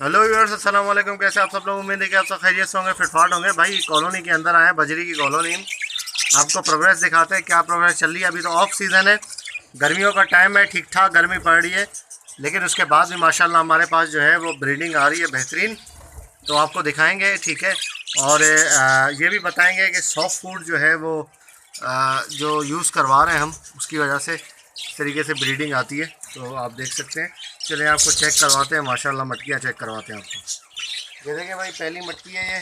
Hello viewers, अस्सलाम वालेकुम। कैसे आप सब लोग? उम्मीद है कि आप सब खैरियत से होंगे, फिटफाट होंगे। भाई कॉलोनी के अंदर आए, बजरी की कॉलोनी। आपको प्रोग्रेस दिखाते हैं क्या प्रोग्रेस चल रही है। अभी तो ऑफ सीज़न है, गर्मियों का टाइम है, ठीक ठाक गर्मी पड़ रही है, लेकिन उसके बाद भी माशाल्लाह हमारे पास जो है वो ब्रीडिंग आ रही है बेहतरीन। तो आपको दिखाएंगे, ठीक है। और ये भी बताएंगे कि सॉफ्ट फूड जो है वो जो यूज़ करवा रहे हैं हम, उसकी वजह से इस तरीके से ब्रीडिंग आती है। तो आप देख सकते हैं। चलिए आपको चेक करवाते हैं, माशाल्लाह मटकियाँ चेक करवाते हैं आपको। ये देखें भाई, पहली मटकी है, ये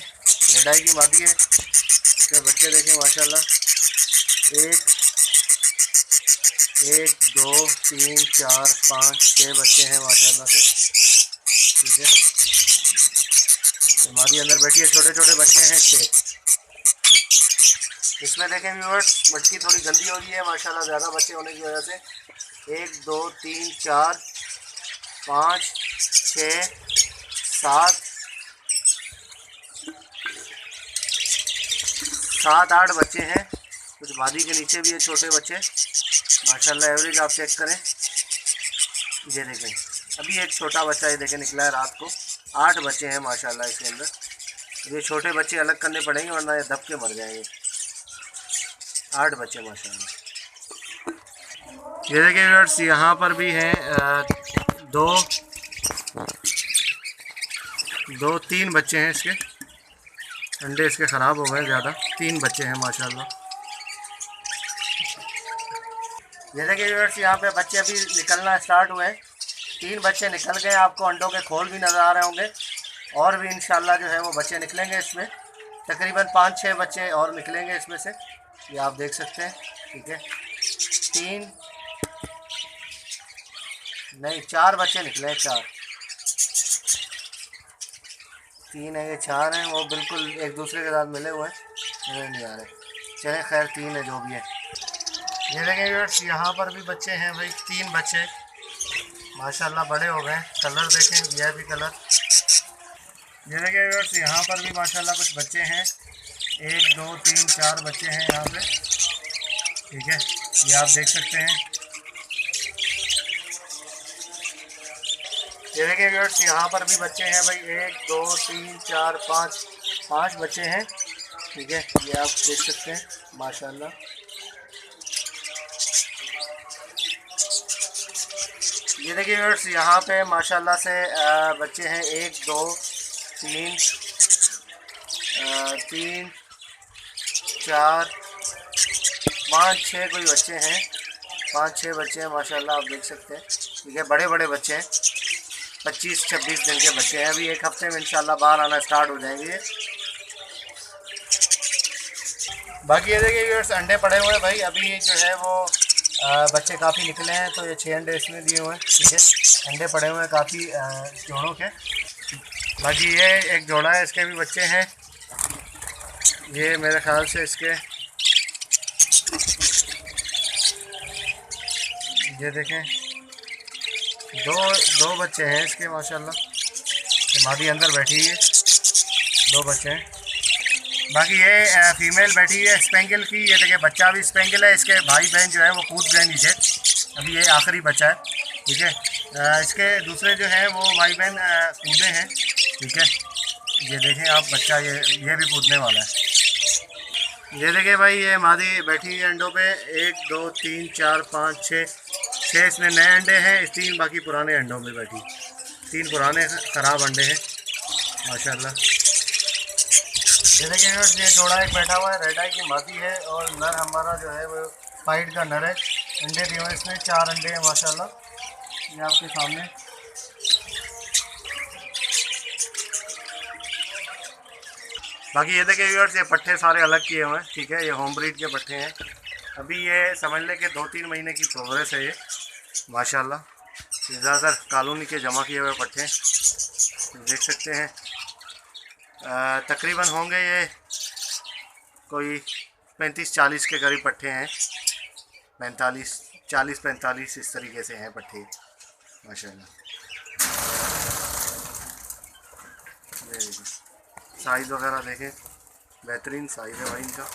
रेडाई की मादी है। इसके बच्चे देखें माशाल्लाह, एक एक दो तीन चार पाँच छः बच्चे हैं माशाल्लाह से, ठीक है। हमारी अंदर बैठी है, छोटे छोटे बच्चे हैं 6। इसमें देखें व्यूअर्स, मटकी थोड़ी गंदी हो रही है माशाल्लाह, ज़्यादा बच्चे होने की वजह से। एक दो तीन चार पाँच छः सात सात आठ बच्चे हैं। कुछ वादी के नीचे भी है छोटे बच्चे माशाल्लाह। एवरेज आप चेक करें, ये देखें, अभी एक छोटा बच्चा ये देखें निकला है रात को। 8 बच्चे हैं माशाल्लाह इसके अंदर। ये छोटे बच्चे अलग करने पड़ेंगे वरना ये दब के मर जाएंगे। 8 बच्चे माशाल्लाह। ये देखिए व्यूअर्स, यहाँ पर भी हैं दो दो तीन बच्चे हैं इसके। अंडे इसके ख़राब हो गए ज़्यादा, 3 बच्चे हैं माशाल्लाह। ये देखिए व्यूअर्स, यहाँ पे बच्चे अभी निकलना स्टार्ट हुए हैं। 3 बच्चे निकल गए, आपको अंडों के खोल भी नज़र आ रहे होंगे। और भी इंशाल्लाह जो है वो बच्चे निकलेंगे इसमें। तकरीबन 5-6 बच्चे और निकलेंगे इसमें से, ये आप देख सकते हैं, ठीक है। 3 नहीं 4 बच्चे निकले हैं, 4 3 है, ये 4 हैं, वो बिल्कुल एक दूसरे के साथ मिले हुए हैं, नज़र नहीं आ रहे। चले खैर, 3 है जो भी है। ये देखें व्यूअर्स, यहाँ पर भी बच्चे हैं भाई, 3 बच्चे माशाल्लाह बड़े हो गए। कलर देखें, यह भी कलर। ये देखें व्यूअर्स, यहाँ पर भी माशाल्लाह कुछ बच्चे हैं। 1 2 3 4 बच्चे हैं यहाँ पे, ठीक है, ये आप देख सकते हैं। ये देखिए व्यूअर्स, यहाँ पर भी बच्चे हैं भाई, 1 2 3 4 5 बच्चे हैं, ठीक है, ये आप देख सकते हैं माशाल्लाह। ये देखिए व्यूअर्स, यहाँ पे माशाल्लाह से बच्चे हैं 1 2 3 3 4 5 6 कोई बच्चे हैं, 5-6 बच्चे हैं माशाल्लाह, आप देख सकते हैं, ठीक है। बड़े बड़े बच्चे हैं, 25-26 दिन के बच्चे हैं। अभी एक हफ्ते में इंशाल्लाह बाहर आना स्टार्ट हो जाएंगे। बाकी ये देखिए व्यूअर्स, अंडे पड़े हुए हैं भाई, अभी जो है वो बच्चे काफ़ी निकले हैं, तो ये 6 अंडे इसमें दिए हुए हैं, ठीक है। अंडे पड़े हुए हैं काफ़ी जोड़ों के। बाकी ये एक जोड़ा है, इसके भी बच्चे हैं। ये मेरे ख्याल से इसके, ये देखें, दो बच्चे हैं इसके माशाल्लाह। मादी अंदर बैठी है, 2 बच्चे हैं। बाकी ये फीमेल बैठी है स्पेंगल की। ये देखिए, बच्चा भी स्पेंगल है, इसके भाई बहन जो है वो कूद गए नीचे। अभी ये आखिरी बच्चा है, ठीक है। इसके दूसरे जो हैं वो भाई बहन कूदे हैं, ठीक है। ये देखें आप, बच्चा ये भी कूदने वाला है। ये देखिए भाई, ये मादी बैठी है अंडों पे। 1 2 3 4 5 6 इसमें नए अंडे हैं, 3 बाकी पुराने अंडों में बैठी। 3 पुराने ख़राब अंडे हैं माशाल्लाह। ये देखिए व्यूअर्स, ये जोड़ा एक बैठा हुआ है, रेड आई की मादी है, और नर हमारा जो है वो फाइट का नर है। अंडे दिए हुए इसमें, 4 अंडे हैं माशाल्लाह, ये आपके सामने। बाकी ये देखिए व्यूअर्स, ये पट्ठे सारे अलग किए हुए हैं, ठीक है। ये होम ब्रीड के पट्ठे हैं। अभी ये समझ लें कि 2-3 महीने की प्रोग्रेस है ये माशाल्लाह। ज़्यादातर कॉलोनी के जमा किए हुए पट्ठे हैं, देख सकते हैं। तकरीबन होंगे ये कोई 35-40 के करीब पट्ठे हैं। 40-45 इस तरीके से हैं पट्ठे माशाल्लाह। साइज़ वगैरह देखें, बेहतरीन साइज़ है भाई इनका।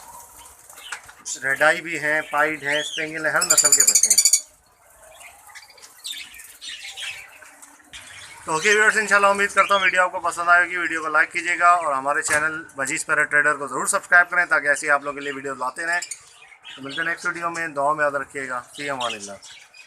रेड आई भी हैं, पाइड हैं, स्पेंगल है, हर नस्ल के बच्चे हैं। तो ओके व्यूअर्स, इंशाल्लाह उम्मीद करता हूँ वीडियो आपको पसंद आएगी। वीडियो को लाइक कीजिएगा और हमारे चैनल वजीज़ पैरेट ट्रेडर को ज़रूर सब्सक्राइब करें ताकि ऐसे आप लोगों के लिए वीडियो लाते रहें। तो मिलते हैं नेक्स्ट वीडियो में। दुआ में याद रखिएगा। फ़ी अमानिल्लाह।